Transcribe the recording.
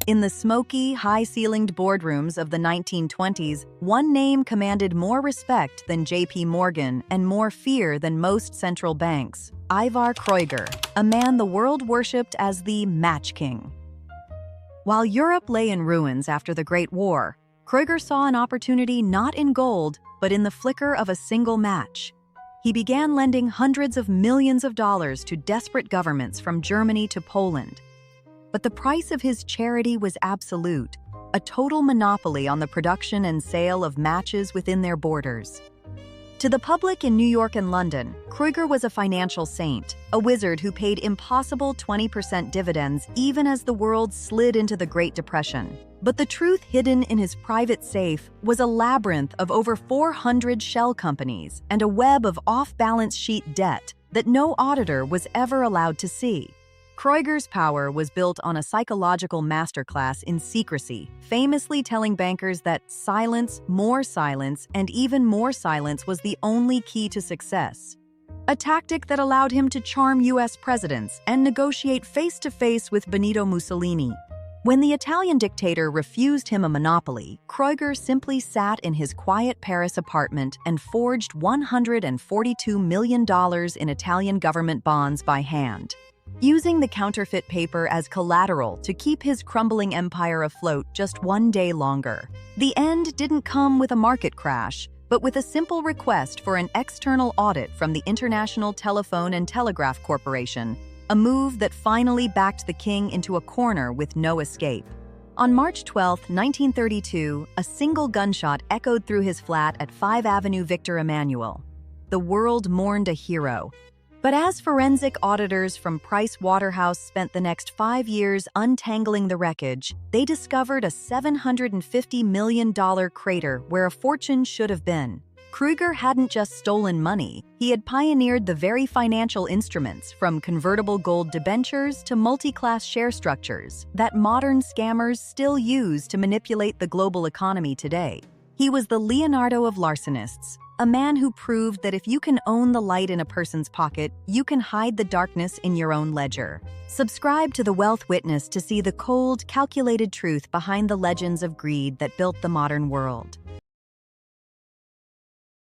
In the smoky, high-ceilinged boardrooms of the 1920s, one name commanded more respect than J.P. Morgan and more fear than most central banks: Ivar Kreuger, a man the world worshipped as the Match King. While Europe lay in ruins after the Great War, Kreuger saw an opportunity not in gold, but in the flicker of a single match. He began lending hundreds of millions of dollars to desperate governments from Germany to Poland. But the price of his charity was absolute, a total monopoly on the production and sale of matches within their borders. To the public in New York and London, Kreuger was a financial saint, a wizard who paid impossible 20% dividends even as the world slid into the Great Depression. But the truth hidden in his private safe was a labyrinth of over 400 shell companies and a web of off-balance sheet debt that no auditor was ever allowed to see. Kreuger's power was built on a psychological masterclass in secrecy, famously telling bankers that silence, and even more silence was the only key to success. A tactic that allowed him to charm US presidents and negotiate face-to-face with Benito Mussolini. When the Italian dictator refused him a monopoly, Kreuger simply sat in his quiet Paris apartment and forged $142 million in Italian government bonds by hand, using the counterfeit paper as collateral to keep his crumbling empire afloat just one day longer. The end didn't come with a market crash, but with a simple request for an external audit from the International Telephone and Telegraph Corporation, a move that finally backed the king into a corner with no escape. On March 12, 1932, a single gunshot echoed through his flat at 5 Avenue Victor Emmanuel. The world mourned a hero. But as forensic auditors from Price Waterhouse spent the next 5 years untangling the wreckage, they discovered a $750 million crater where a fortune should have been. Kreuger hadn't just stolen money, he had pioneered the very financial instruments, from convertible gold debentures to multi-class share structures, that modern scammers still use to manipulate the global economy today. He was the Leonardo of larcenists, a man who proved that if you can own the light in a person's pocket, you can hide the darkness in your own ledger. Subscribe to The Wealth Witness to see the cold, calculated truth behind the legends of greed that built the modern world.